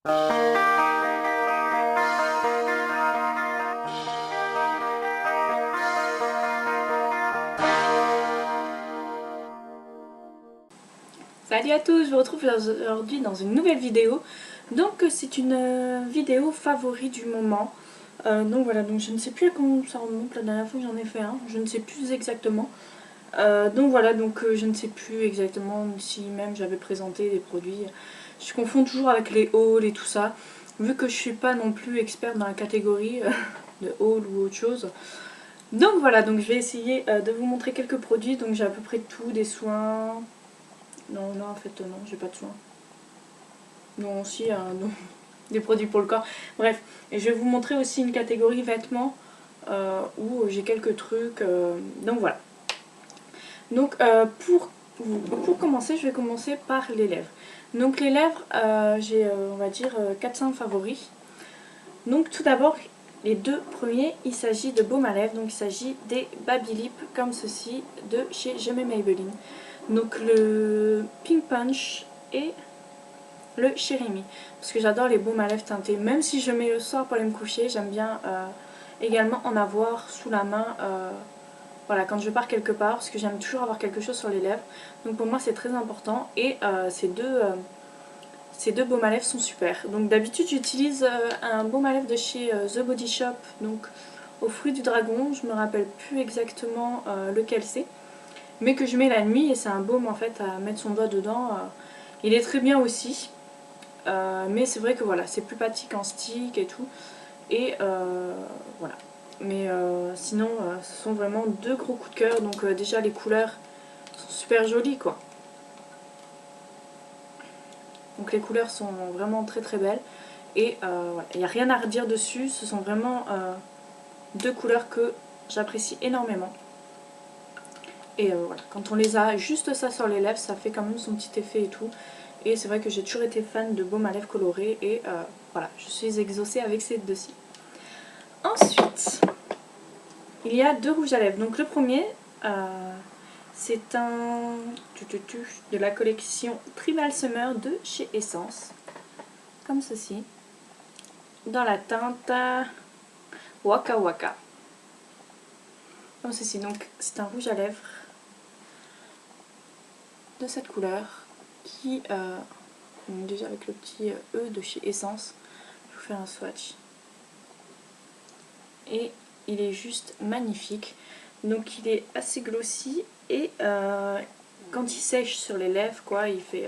Salut à tous, je vous retrouve aujourd'hui dans une nouvelle vidéo. Donc c'est une vidéo favori du moment. Donc voilà, donc je ne sais plus à quand ça remonte la dernière fois que j'en ai fait un, je ne sais plus exactement. Donc voilà, donc je ne sais plus exactement si même j'avais présenté des produits. Je confonds toujours avec les hauls et tout ça. Vu que je suis pas non plus experte dans la catégorie de haul ou autre chose. Donc voilà, donc je vais essayer de vous montrer quelques produits. Donc j'ai à peu près tout, des soins. Non, là en fait non, j'ai pas de soins. Non, aussi non. Des produits pour le corps. Bref, et je vais vous montrer aussi une catégorie vêtements où j'ai quelques trucs. Donc voilà. Donc pour commencer, je vais commencer par les lèvres. Donc les lèvres, j'ai on va dire 4-5 favoris. Donc tout d'abord, les deux premiers, il s'agit de baume à lèvres. Donc il s'agit des Baby Lip comme ceci de chez Je m'aime Maybelline. Donc le Pink Punch et le Cherry. Parce que j'adore les baumes à lèvres teintés. Même si je mets le soir pour aller me coucher, j'aime bien également en avoir sous la main. Voilà, quand je pars quelque part, parce que j'aime toujours avoir quelque chose sur les lèvres. Donc pour moi c'est très important. Et ces deux baumes à lèvres sont super. Donc d'habitude j'utilise un baume à lèvres de chez The Body Shop. Donc au fruit du dragon. Je me rappelle plus exactement lequel c'est. Mais que je mets la nuit et c'est un baume en fait à mettre son doigt dedans. Il est très bien aussi. Mais c'est vrai que voilà, c'est plus pratique en stick et tout. Et voilà. Mais sinon, ce sont vraiment deux gros coups de cœur. Donc déjà, les couleurs sont super jolies, quoi. Donc les couleurs sont vraiment très très belles. Et voilà, il n'y a rien à redire dessus. Ce sont vraiment deux couleurs que j'apprécie énormément. Et voilà, quand on les a juste ça sur les lèvres, ça fait quand même son petit effet et tout. Et c'est vrai que j'ai toujours été fan de baume à lèvres coloré. Et voilà, je suis exaucée avec ces deux-ci. Ensuite, il y a deux rouges à lèvres. Donc le premier, c'est un de la collection Tribal Summer de chez Essence. Comme ceci. Dans la teinte Waka Waka. Comme ceci. Donc c'est un rouge à lèvres de cette couleur qui, déjà avec le petit E de chez Essence, je vous fais un swatch. Et il est juste magnifique. Donc il est assez glossy et quand il sèche sur les lèvres, quoi, il fait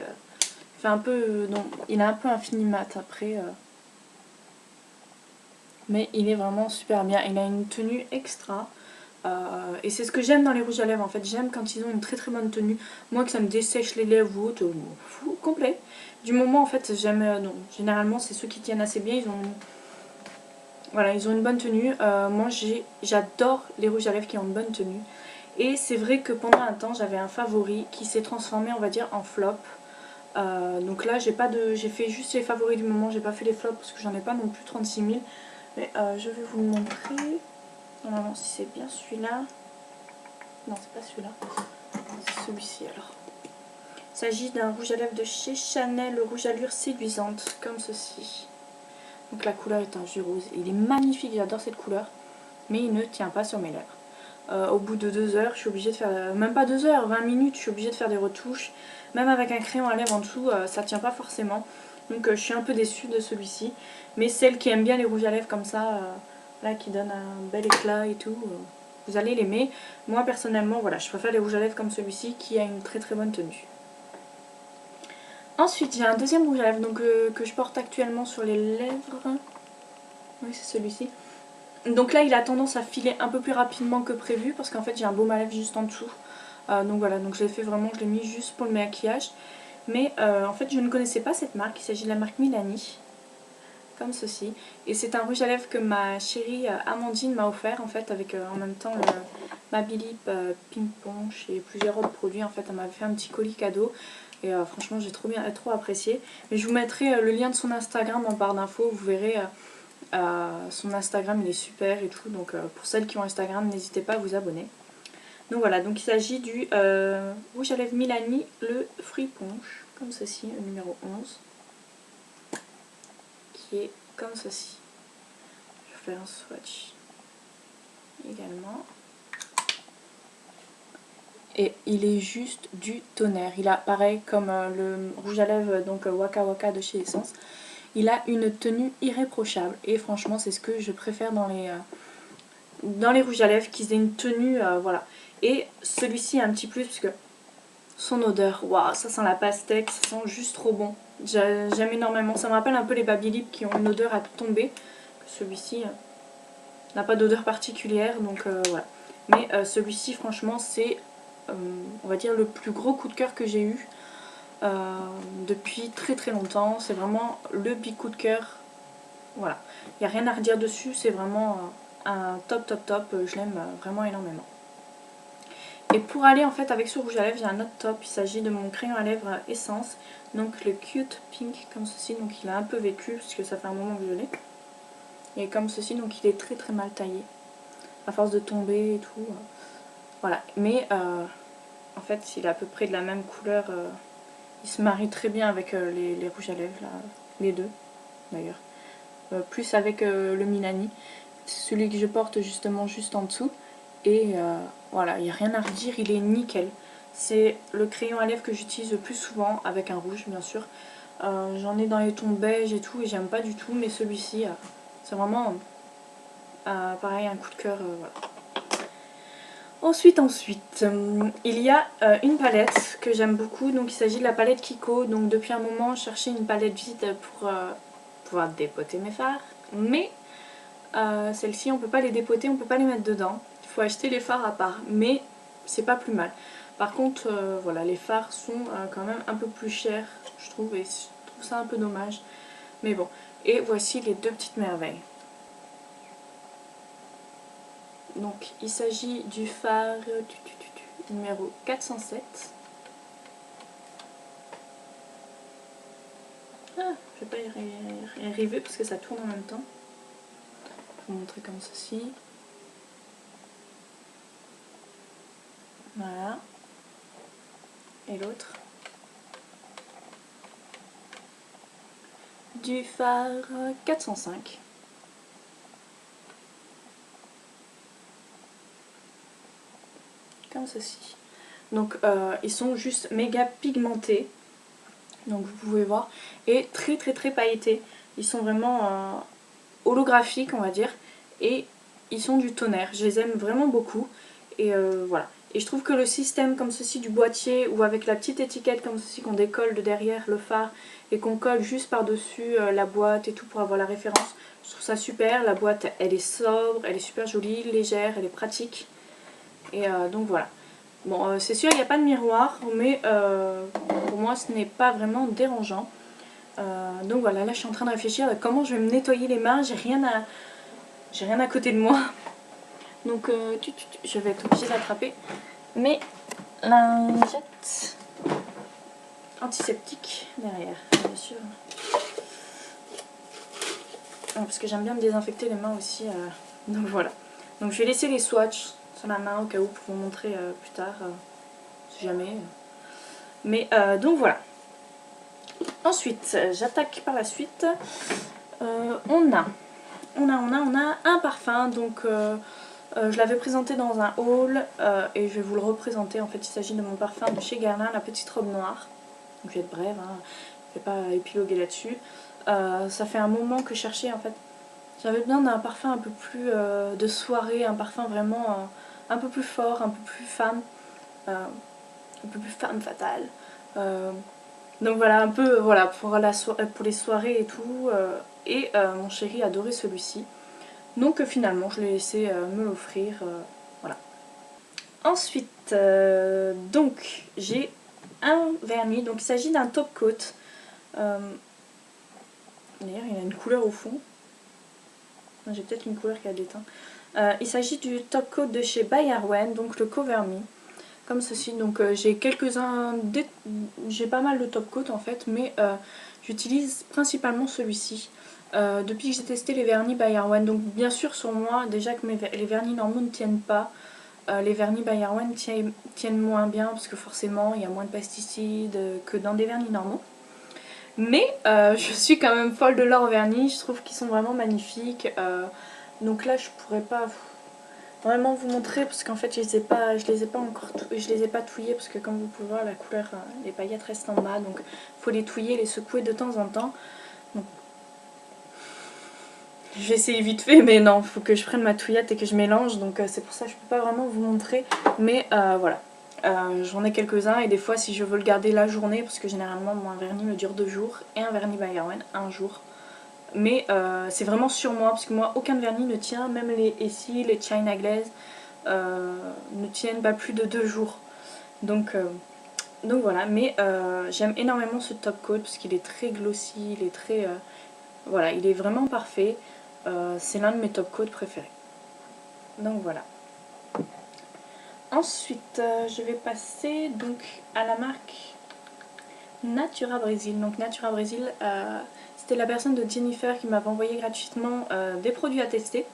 un peu... non, il a un peu un fini mat après. Mais il est vraiment super bien. Il a une tenue extra. Et c'est ce que j'aime dans les rouges à lèvres en fait. J'aime quand ils ont une très très bonne tenue. Moi que ça me dessèche les lèvres ou autre, fou, complet. Du moment en fait j'aime... non, généralement c'est ceux qui tiennent assez bien. Voilà, ils ont une bonne tenue. Moi j'adore les rouges à lèvres qui ont une bonne tenue. Et c'est vrai que pendant un temps j'avais un favori qui s'est transformé on va dire en flop. Donc là j'ai fait juste les favoris du moment, j'ai pas fait les flops parce que j'en ai pas non plus 36 000. Mais je vais vous le montrer. Normalement si c'est bien celui-là. Non c'est pas celui-là. C'est celui-ci alors. Il s'agit d'un rouge à lèvres de chez Chanel, le rouge à allure séduisante, comme ceci. Donc la couleur est un jus rose. Il est magnifique, j'adore cette couleur. Mais il ne tient pas sur mes lèvres. Au bout de 2 heures, je suis obligée de faire... Même pas 2 heures, 20 minutes, je suis obligée de faire des retouches. Même avec un crayon à lèvres en dessous, ça tient pas forcément. Donc je suis un peu déçue de celui-ci. Mais celles qui aiment bien les rouges à lèvres comme ça, là qui donnent un bel éclat et tout, vous allez l'aimer. Moi personnellement, voilà, je préfère les rouges à lèvres comme celui-ci qui a une très très bonne tenue. Ensuite, j'ai un deuxième rouge à lèvres donc, que je porte actuellement sur les lèvres. Oui, c'est celui-ci. Donc là, il a tendance à filer un peu plus rapidement que prévu parce qu'en fait, j'ai un baume à lèvres juste en dessous. Donc voilà, donc je l'ai fait vraiment, je l'ai mis juste pour le maquillage. Mais en fait, je ne connaissais pas cette marque. Il s'agit de la marque Milani, comme ceci. Et c'est un rouge à lèvres que ma chérie Amandine m'a offert en fait, avec en même temps le Baby Lip Pink Punch et plusieurs autres produits. En fait, elle m'avait fait un petit colis cadeau. Et franchement, j'ai trop apprécié. Mais je vous mettrai le lien de son Instagram en barre d'infos. Vous verrez, son Instagram il est super et tout. Donc pour celles qui ont Instagram, n'hésitez pas à vous abonner. Donc voilà, donc il s'agit du rouge à lèvres Milani, le fruit punch, comme ceci, le numéro 11. qui est comme ceci. Je vais faire un swatch également. Et il est juste du tonnerre. Il a pareil comme le rouge à lèvres donc Waka Waka de chez Essence. Il a une tenue irréprochable et franchement c'est ce que je préfère dans les rouges à lèvres, qu'ils aient une tenue voilà. Et celui-ci a un petit plus parce que son odeur, waouh, ça sent la pastèque, ça sent juste trop bon. J'aime énormément. Ça me rappelle un peu les Babyliss qui ont une odeur à tomber. Celui-ci n'a pas d'odeur particulière donc voilà. Mais celui-ci franchement c'est on va dire le plus gros coup de cœur que j'ai eu depuis très très longtemps. C'est vraiment le big coup de cœur. Voilà, il n'y a rien à redire dessus, c'est vraiment un top top top, je l'aime vraiment énormément. Et pour aller en fait avec ce rouge à lèvres, j'ai un autre top, il s'agit de mon crayon à lèvres Essence, donc le Cute Pink comme ceci, donc il a un peu vécu parce que ça fait un moment que je l'ai. Et comme ceci, donc il est très très mal taillé, à force de tomber et tout. Voilà, mais en fait il est à peu près de la même couleur, il se marie très bien avec les rouges à lèvres, là, les deux d'ailleurs. Plus avec le Milani, celui que je porte justement juste en dessous. Et voilà, il n'y a rien à redire, il est nickel. C'est le crayon à lèvres que j'utilise le plus souvent, avec un rouge bien sûr. J'en ai dans les tons beige et tout, et j'aime pas du tout, mais celui-ci, c'est vraiment pareil, un coup de cœur. Voilà. Ensuite, il y a une palette que j'aime beaucoup, donc il s'agit de la palette Kiko. Donc depuis un moment, je cherchais une palette vide pour pouvoir dépoter mes fards, mais celles-ci on peut pas les dépoter, on peut pas les mettre dedans. Il faut acheter les fards à part, mais c'est pas plus mal. Par contre, voilà, les fards sont quand même un peu plus chers, je trouve, et je trouve ça un peu dommage. Mais bon, et voici les deux petites merveilles. Donc il s'agit du fard numéro 407. Ah, je vais pas y arriver parce que ça tourne en même temps. Je vais vous montrer comme ceci. Voilà. Et l'autre. Du fard 405. Comme ceci. Donc ils sont juste méga pigmentés. Donc vous pouvez voir. Et très très très pailletés. Ils sont vraiment holographiques on va dire. Et ils sont du tonnerre. Je les aime vraiment beaucoup. Et voilà. Et je trouve que le système comme ceci du boîtier ou avec la petite étiquette comme ceci qu'on décolle de derrière le phare et qu'on colle juste par-dessus la boîte et tout pour avoir la référence, je trouve ça super. La boîte elle est sobre, elle est super jolie, légère, elle est pratique. Et donc voilà. Bon, c'est sûr il n'y a pas de miroir, mais pour moi ce n'est pas vraiment dérangeant. Donc voilà, là je suis en train de réfléchir à comment je vais me nettoyer les mains, j'ai rien à côté de moi. Donc je vais être obligée d'attraper mes lingettes antiseptiques derrière, bien sûr. Parce que j'aime bien me désinfecter les mains aussi. Donc voilà. Donc je vais laisser les swatchs sur la main au cas où pour vous montrer plus tard, si jamais. Mais donc voilà. Ensuite, j'attaque par la suite. On a un parfum. Donc je l'avais présenté dans un haul et je vais vous le représenter. En fait, il s'agit de mon parfum de chez Guerlain, la petite robe noire. Donc je vais être brève, hein. Je vais pas épiloguer là-dessus. Ça fait un moment que je cherchais en fait. J'avais besoin d'un parfum un peu plus de soirée, un parfum vraiment un peu plus fort, un peu plus femme, un peu plus femme fatale. Donc voilà, un peu voilà, pour les soirées et tout. Et mon chéri adorait celui-ci. Donc finalement, je l'ai laissé me l'offrir. Voilà. Ensuite, donc j'ai un vernis. Donc il s'agit d'un top coat. D'ailleurs, il a une couleur au fond. J'ai peut-être une couleur qui a déteint. Il s'agit du top coat de chez By Arwen, donc le Cover Me. Comme ceci, donc j'ai quelques-uns, j'ai pas mal de top coat en fait, mais j'utilise principalement celui-ci. Depuis que j'ai testé les vernis By Arwen, donc bien sûr sur moi, déjà que les vernis normaux ne tiennent pas, les vernis By Arwen tiennent moins bien parce que forcément il y a moins de pesticides que dans des vernis normaux. Mais je suis quand même folle de leur vernis, je trouve qu'ils sont vraiment magnifiques. Donc là je pourrais pas vraiment vous montrer parce qu'en fait je les ai pas encore je les ai pas touillés parce que comme vous pouvez voir la couleur, les paillettes restent en bas, donc faut les touiller, les secouer de temps en temps. Donc, je vais essayer vite fait, mais non, faut que je prenne ma touillette et que je mélange, donc c'est pour ça que je peux pas vraiment vous montrer, mais voilà. J'en ai quelques-uns et des fois si je veux le garder la journée, parce que généralement moi un vernis me dure 2 jours et un vernis by Erwan 1 jour. Mais c'est vraiment sur moi, parce que moi aucun vernis ne tient, même les Essie, les China Glaze ne tiennent pas plus de 2 jours. Donc voilà, mais j'aime énormément ce top coat parce qu'il est très glossy, il est très... voilà, il est vraiment parfait. C'est l'un de mes top coats préférés. Donc voilà. Ensuite, je vais passer donc à la marque Natura Brésil. Donc Natura Brésil, c'était la personne de Jennifer qui m'avait envoyé gratuitement des produits à tester.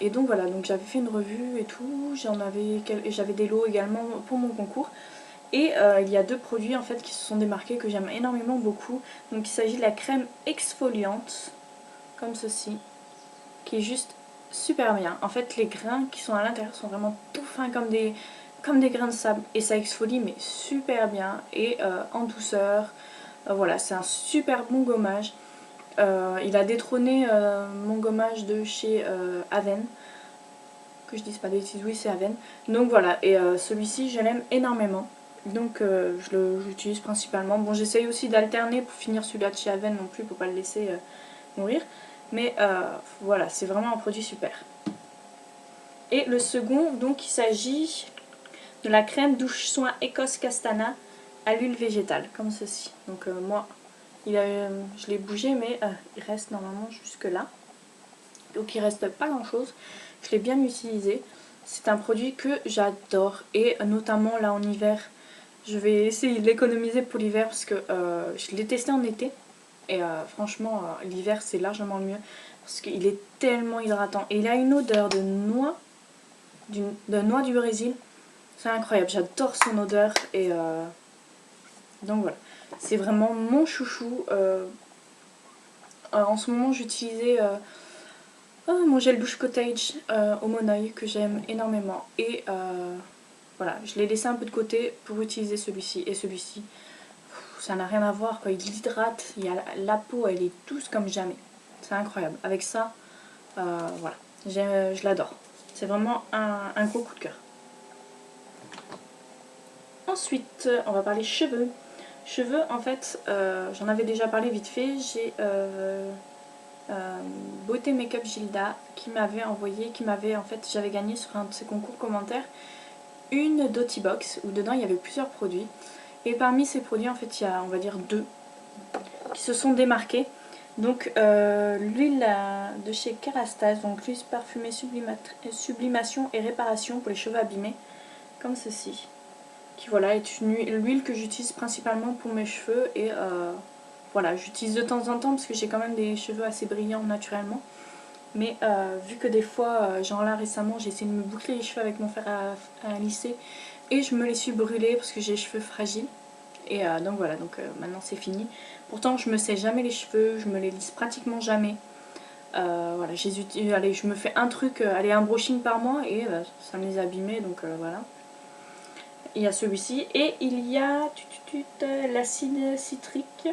Et donc voilà, donc j'avais fait une revue et tout, j'avais des lots également pour mon concours. Et il y a 2 produits en fait qui se sont démarqués que j'aime énormément beaucoup. Donc il s'agit de la crème exfoliante, comme ceci, qui est juste super bien. En fait les grains qui sont à l'intérieur sont vraiment tout fins comme des grains de sable. Et ça exfolie mais super bien et en douceur. Voilà, c'est un super bon gommage. Il a détrôné mon gommage de chez Aven. Que je dise pas des bêtises, oui c'est Aven. Donc voilà, et celui-ci je l'aime énormément. Donc je l'utilise principalement. Bon, j'essaye aussi d'alterner pour finir celui-là de chez Aven non plus, pour pas le laisser mourir. Mais voilà, c'est vraiment un produit super. Et le second, donc il s'agit de la crème douche soin Écosse Castana à l'huile végétale, comme ceci. Donc moi, je l'ai bougé, mais il reste normalement jusque là. Donc il reste pas grand chose. Je l'ai bien utilisé. C'est un produit que j'adore. Et notamment là en hiver, je vais essayer de l'économiser pour l'hiver parce que je l'ai testé en été. Et franchement, l'hiver c'est largement mieux. Parce qu'il est tellement hydratant. Et il a une odeur de noix, de noix du Brésil. C'est incroyable. J'adore son odeur. Et donc voilà. C'est vraiment mon chouchou. En ce moment j'utilisais... mon gel douche cottage au Monoï que j'aime énormément. Et voilà, je l'ai laissé un peu de côté pour utiliser celui-ci. Et celui-ci, ça n'a rien à voir quoi. Il hydrate, la peau elle est douce comme jamais. C'est incroyable. Avec ça, voilà, je l'adore. C'est vraiment un gros coup de cœur. Ensuite, on va parler cheveux. Cheveux, en fait, j'en avais déjà parlé vite fait. J'ai... Beauté Makeup Gilda qui m'avait envoyé, en fait j'avais gagné sur un de ses concours commentaires une Doty Box où dedans il y avait plusieurs produits et parmi ces produits en fait il y a on va dire 2 qui se sont démarqués. Donc l'huile de chez Kerastase, donc l'huile parfumée sublimation et réparation pour les cheveux abîmés comme ceci, qui voilà est l'huile que j'utilise principalement pour mes cheveux et voilà, j'utilise de temps en temps parce que j'ai quand même des cheveux assez brillants naturellement. Mais vu que des fois, genre là récemment, j'ai essayé de me boucler les cheveux avec mon fer à lisser et je me les suis brûlés parce que j'ai les cheveux fragiles. Et donc voilà, donc maintenant c'est fini. Pourtant, je me sèche jamais les cheveux, je me les lisse pratiquement jamais. Voilà, allez, je me fais un truc, allez, un brushing par mois et ça me les a abîmés, donc voilà. Il y a celui-ci et il y a l'acide citrique.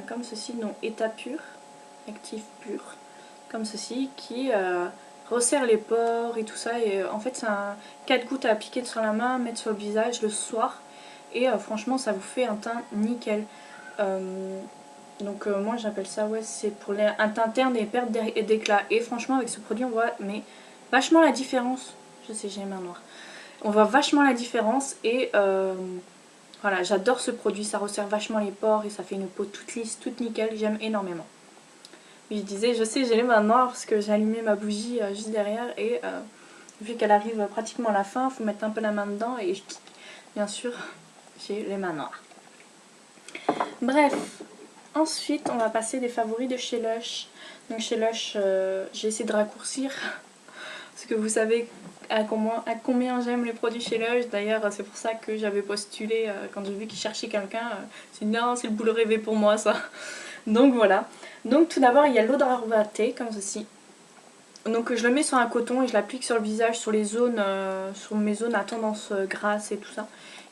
Comme ceci, non, état pur, actif pur, comme ceci, qui resserre les pores et tout ça. Et en fait, c'est 4 gouttes à appliquer sur la main, mettre sur le visage le soir. Et franchement, ça vous fait un teint nickel. Donc moi j'appelle ça, ouais, c'est pour un teint terne et perte d'éclat. Et franchement, avec ce produit, on voit vachement la différence. Je sais, j'ai les mains noires. On voit vachement la différence et... voilà, j'adore ce produit, ça resserre vachement les pores et ça fait une peau toute lisse, toute nickel, j'aime énormément. Je disais, je sais, j'ai les mains noires parce que j'ai allumé ma bougie juste derrière et vu qu'elle arrive pratiquement à la fin, il faut mettre un peu la main dedans et bien sûr, j'ai les mains noires. Bref, ensuite on va passer des favoris de chez Lush. Donc chez Lush, j'ai essayé de raccourcir parce que vous savez, combien j'aime les produits chez Lush. D'ailleurs, c'est pour ça que j'avais postulé quand j'ai vu qu'ils cherchaient quelqu'un. C'est non, c'est le boulot rêvé pour moi ça. Donc voilà. Donc tout d'abord, il y a l'eau d'aromaté comme ceci. Donc je le mets sur un coton et je l'applique sur le visage, sur les zones, sur mes zones à tendance grasse et tout ça.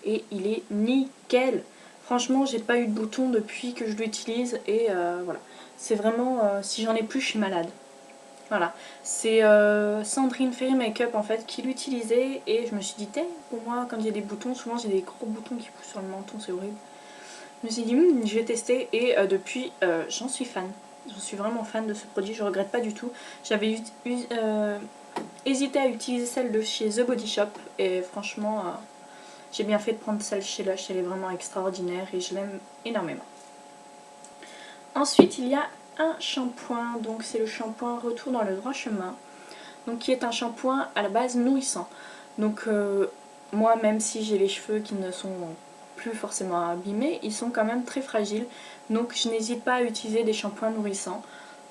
Et il est nickel. Franchement, j'ai pas eu de boutons depuis que je l'utilise et voilà. C'est vraiment, si j'en ai plus, je suis malade. Voilà, c'est Sandrine Ferry Makeup en fait qui l'utilisait et je me suis dit, pour moi, quand j'ai des boutons, souvent j'ai des gros boutons qui poussent sur le menton, c'est horrible. Je me suis dit, je vais tester et depuis, j'en suis fan. Je suis vraiment fan de ce produit, je regrette pas du tout. J'avais hésité à utiliser celle de chez The Body Shop et franchement, j'ai bien fait de prendre celle chez Lush, elle est vraiment extraordinaire et je l'aime énormément. Ensuite, il y a un shampoing, donc c'est le shampoing Retour dans le droit chemin, donc qui est un shampoing à la base nourrissant. Donc moi, même si j'ai les cheveux qui ne sont plus forcément abîmés, ils sont quand même très fragiles, donc je n'hésite pas à utiliser des shampoings nourrissants.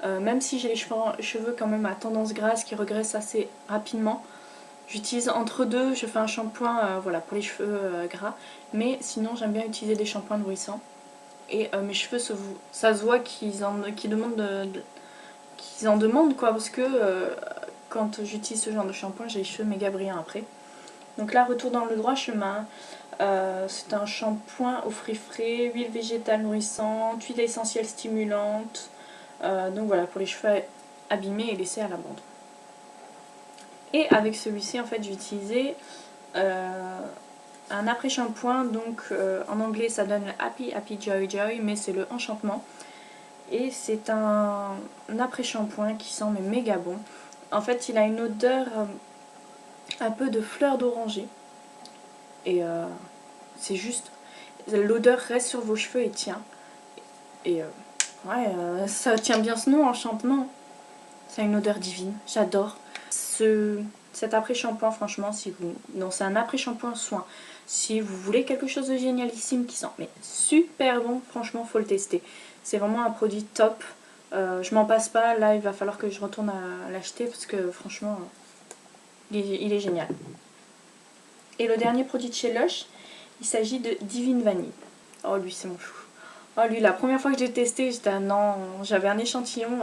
Même si j'ai les cheveux quand même à tendance grasse qui regressent assez rapidement, j'utilise entre deux, je fais un shampoing voilà, pour les cheveux gras, mais sinon j'aime bien utiliser des shampoings nourrissants. Et mes cheveux, ça se voit qu'ils en demandent quoi, parce que quand j'utilise ce genre de shampoing, j'ai les cheveux méga brillants après. Donc là, retour dans le droit chemin. C'est un shampoing aux fruits frais, huile végétale nourrissante, huile essentielle stimulante. Donc voilà, pour les cheveux abîmés et laissés à l'abandon. Et avec celui-ci, en fait, j'ai utilisé un après-shampoing. Donc en anglais, ça donne le Happy Happy Joy Joy, mais c'est le enchantement. Et c'est un après-shampoing qui sent mais méga bon. En fait, il a une odeur un peu de fleur d'oranger. Et c'est juste, l'odeur reste sur vos cheveux et tient. Et ouais, ça tient bien ce nom, enchantement. Ça a une odeur divine, j'adore. Cet après-shampoing, franchement, si vous... Non, c'est un après-shampoing soin. Si vous voulez quelque chose de génialissime qui sent mais super bon, franchement, faut le tester. C'est vraiment un produit top. Je m'en passe pas, là il va falloir que je retourne à l'acheter parce que franchement, il est génial. Et le dernier produit de chez Lush, il s'agit de Divine Vanille. Oh lui c'est mon chou. Oh lui, la première fois que j'ai testé, j'étais non, j'avais un échantillon.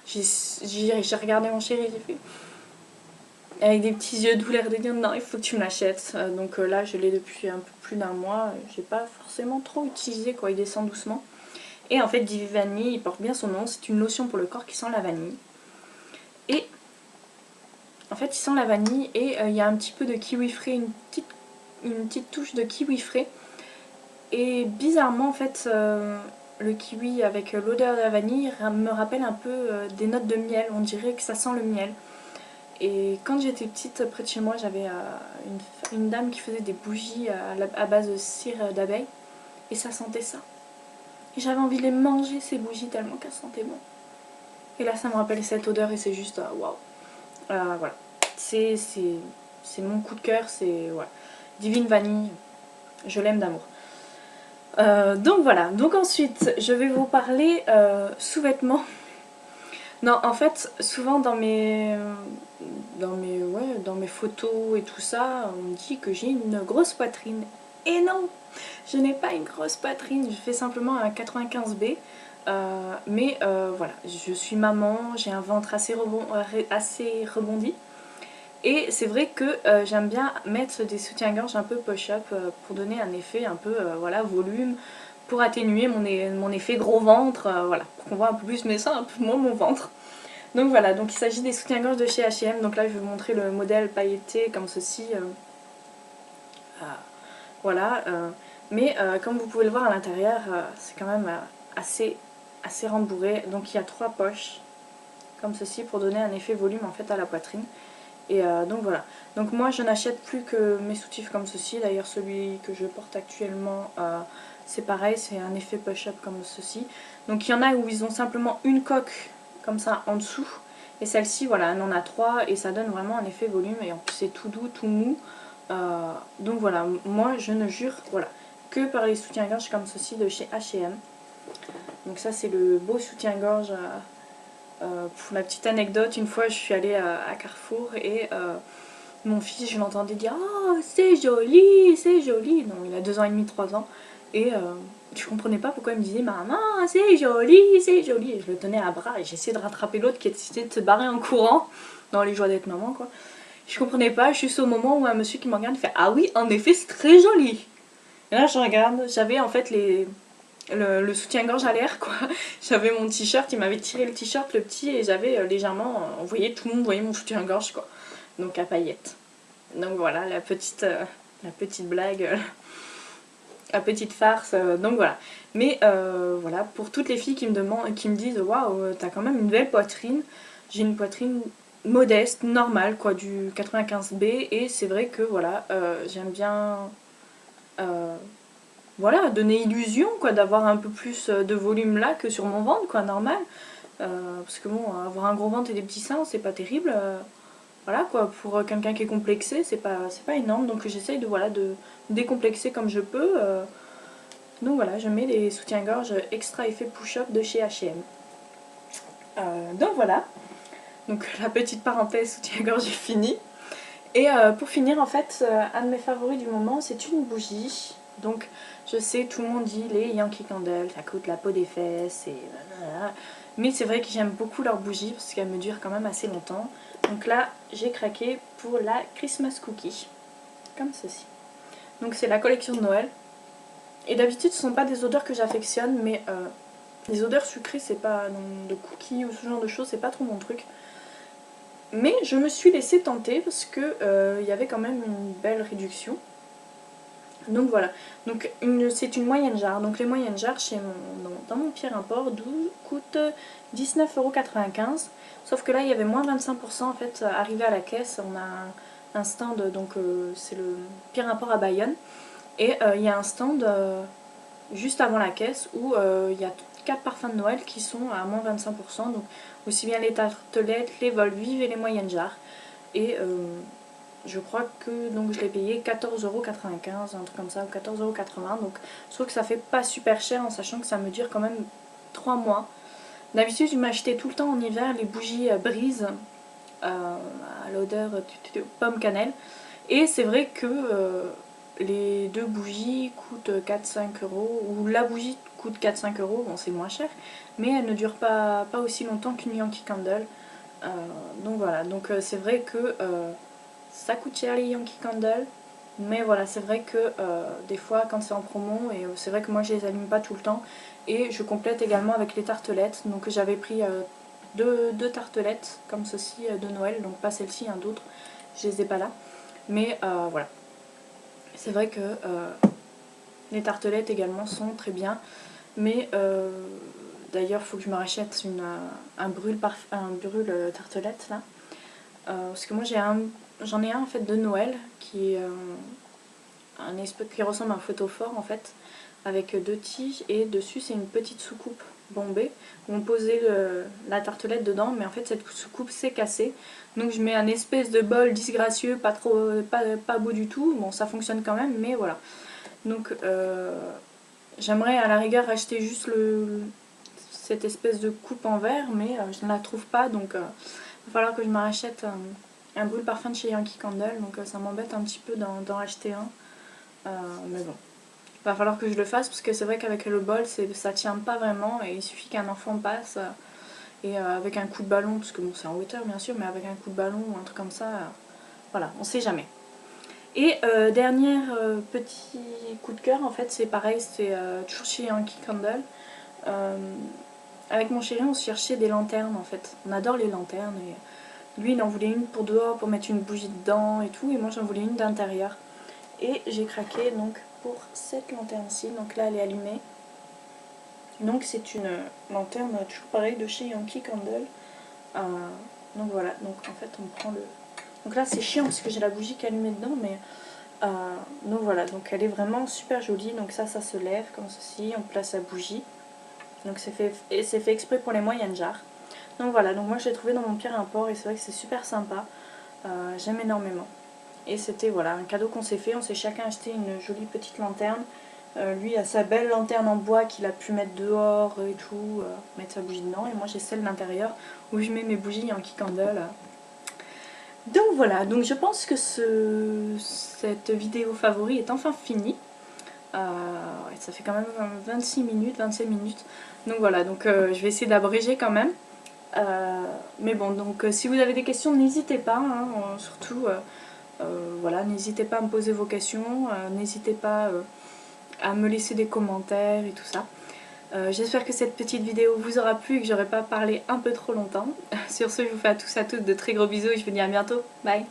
J'ai regardé mon chéri, j'ai fait avec des petits yeux doux l'air de dire non, il faut que tu me l'achètes. Donc là je l'ai depuis un peu plus d'un mois. J'ai pas forcément trop utilisé quoi, il descend doucement. Et en fait Divine Vanille, il porte bien son nom, c'est une lotion pour le corps qui sent la vanille. Et en fait il sent la vanille et il y a un petit peu de kiwi frais, une petite touche de kiwi frais. Et bizarrement en fait le kiwi avec l'odeur de la vanille me rappelle un peu des notes de miel, on dirait que ça sent le miel. Et quand j'étais petite, près de chez moi, j'avais une dame qui faisait des bougies à base de cire d'abeille. Et ça sentait ça. Et j'avais envie de les manger, ces bougies, tellement qu'elles sentaient bon. Et là, ça me rappelle cette odeur et c'est juste waouh. Voilà. C'est mon coup de cœur, c'est voilà. Divine Vanille, je l'aime d'amour. Donc voilà, donc ensuite, je vais vous parler sous-vêtements. Non, en fait, souvent dans mes photos et tout ça, on me dit que j'ai une grosse poitrine. Et non, je n'ai pas une grosse poitrine, je fais simplement un 95B. Mais voilà, je suis maman, j'ai un ventre assez rebondi. Et c'est vrai que j'aime bien mettre des soutiens-gorge un peu push-up pour donner un effet un peu voilà, volume, pour atténuer mon effet gros ventre, voilà, pour qu'on voit un peu plus mes seins, un peu moins mon ventre. Donc voilà, donc il s'agit des soutiens-gorge de chez H&M. Donc là je vais vous montrer le modèle pailleté comme ceci. Voilà, mais comme vous pouvez le voir à l'intérieur, c'est quand même assez rembourré. Donc il y a 3 poches comme ceci pour donner un effet volume en fait à la poitrine. Et donc voilà, donc moi je n'achète plus que mes soutifs comme ceci. D'ailleurs celui que je porte actuellement c'est pareil, c'est un effet push-up comme ceci. Donc il y en a où ils ont simplement une coque comme ça en dessous. Et celle-ci, voilà, elle en a 3 et ça donne vraiment un effet volume. Et en plus c'est tout doux, tout mou. Donc voilà, moi je ne jure voilà, que par les soutiens-gorge comme ceci de chez H&M. Donc ça c'est le beau soutien-gorge. Pour la petite anecdote, une fois je suis allée à Carrefour et Mon fils, je l'entendais dire oh c'est joli, c'est joli. Non, il a 2 ans et demi, 3 ans. Et je comprenais pas pourquoi il me disait maman c'est joli, c'est joli. Et je le tenais à bras et j'essayais de rattraper l'autre qui essayait de se barrer en courant dans les joies d'être maman quoi. Je comprenais pas, juste au moment où un monsieur qui me regarde fait ah oui en effet c'est très joli. Et là je regarde, j'avais en fait le soutien-gorge à l'air quoi. J'avais mon t-shirt, il m'avait tiré le t-shirt le petit et j'avais légèrement, on voyait tout le monde voyait mon soutien-gorge quoi. Donc à paillettes. Donc voilà la petite blague, la petite farce. Donc voilà. Mais voilà pour toutes les filles qui me demandent, qui me disent waouh t'as quand même une belle poitrine. J'ai une poitrine modeste, normale quoi, du 95B et c'est vrai que voilà j'aime bien voilà, donner illusion quoi, d'avoir un peu plus de volume là que sur mon ventre quoi, normal. Parce que bon, avoir un gros ventre et des petits seins, c'est pas terrible. Voilà quoi, pour quelqu'un qui est complexé, c'est pas énorme. Donc j'essaye de, voilà, de décomplexer comme je peux. Donc voilà, je mets les soutiens-gorge extra effet push-up de chez H&M. Donc voilà, donc la petite parenthèse soutien-gorge est finie. Et pour finir, en fait, un de mes favoris du moment, c'est une bougie. Donc, je sais, tout le monde dit les Yankee Candle, ça coûte la peau des fesses, et blablabla. Mais c'est vrai que j'aime beaucoup leur bougie parce qu'elle me dure quand même assez longtemps. Donc là, j'ai craqué pour la Christmas Cookie, comme ceci. Donc c'est la collection de Noël. Et d'habitude, ce ne sont pas des odeurs que j'affectionne, mais les odeurs sucrées, c'est pas de cookies ou ce genre de choses, c'est pas trop mon truc. Mais je me suis laissée tenter parce que il y avait quand même une belle réduction. Donc voilà, donc c'est une moyenne jarre. Donc les moyennes jarres chez dans mon Pierre Import coûtent 19,95 €. Sauf que là il y avait moins 25% en fait arrivé à la caisse. On a un stand, donc c'est le Pierre Import à Bayonne. Et il y a un stand juste avant la caisse où il y a 4 parfums de Noël qui sont à moins 25%. Donc aussi bien les tartelettes, les vols vives et les moyennes jarres. Et je crois que donc je l'ai payé 14,95 €, un truc comme ça, ou 14,80 €. Donc je trouve que ça fait pas super cher en sachant que ça me dure quand même 3 mois. D'habitude, je m'achetais tout le temps en hiver les bougies Brise à l'odeur pomme cannelle. Et c'est vrai que les deux bougies coûtent 4-5 €, ou la bougie coûte 4-5 €, bon c'est moins cher, mais elle ne dure pas aussi longtemps qu'une Yankee Candle. Donc voilà, donc c'est vrai que ça coûte cher les Yankee Candle, mais voilà, c'est vrai que des fois quand c'est en promo, et c'est vrai que moi je les allume pas tout le temps, et je complète également avec les tartelettes. Donc j'avais pris deux tartelettes comme ceci de Noël, donc pas celle-ci, hein, d'autres, je les ai pas là, mais voilà. C'est vrai que les tartelettes également sont très bien, mais d'ailleurs il faut que je me rachète un brûle tartelette là. Parce que moi j'en ai un en fait de Noël qui est qui ressemble à un photophore en fait, avec deux tiges, et dessus c'est une petite soucoupe bombée où on posait la tartelette dedans, mais en fait cette soucoupe s'est cassée, donc je mets un espèce de bol disgracieux, pas beau du tout. Bon, ça fonctionne quand même, mais voilà. Donc j'aimerais à la rigueur acheter juste cette espèce de coupe en verre, mais je ne la trouve pas, donc il va falloir que je me rachète un brûle parfum de chez Yankee Candle, donc ça m'embête un petit peu d'en acheter un. Mais bon, il va falloir que je le fasse parce que c'est vrai qu'avec le bol ça tient pas vraiment, et il suffit qu'un enfant passe et avec un coup de ballon, parce que bon c'est en hauteur bien sûr, mais avec un coup de ballon ou un truc comme ça, voilà, on sait jamais. Et dernier petit coup de cœur, en fait c'est pareil, c'est toujours chez Yankee Candle. Avec mon chéri on se cherchait des lanternes en fait, on adore les lanternes, et lui il en voulait une pour dehors pour mettre une bougie dedans et tout, et moi j'en voulais une d'intérieur. Et j'ai craqué donc pour cette lanterne-ci, donc là elle est allumée. Donc c'est une lanterne toujours pareil de chez Yankee Candle. Donc voilà, donc en fait on prend le... Donc là c'est chiant parce que j'ai la bougie qui est allumée dedans, mais... donc voilà, donc elle est vraiment super jolie. Donc ça se lève comme ceci, on place la bougie. Donc c'est fait exprès pour les moyennes jarres. Donc voilà, donc moi je l'ai trouvé dans mon Pierre Import et c'est vrai que c'est super sympa. J'aime énormément. Et c'était voilà un cadeau qu'on s'est fait, on s'est chacun acheté une jolie petite lanterne. Lui a sa belle lanterne en bois qu'il a pu mettre dehors et tout, mettre sa bougie dedans. Et moi j'ai celle d'intérieur où je mets mes bougies Yankee Candle. Donc voilà, donc je pense que cette vidéo favori est enfin finie. Ouais, ça fait quand même 26 minutes, 27 minutes. Donc voilà, donc je vais essayer d'abréger quand même. Mais bon, donc si vous avez des questions, n'hésitez pas, hein, surtout, voilà, n'hésitez pas à me poser vos questions, n'hésitez pas à me laisser des commentaires et tout ça. J'espère que cette petite vidéo vous aura plu et que j'aurai pas parlé un peu trop longtemps. Sur ce, je vous fais à tous à toutes de très gros bisous et je vous dis à bientôt. Bye!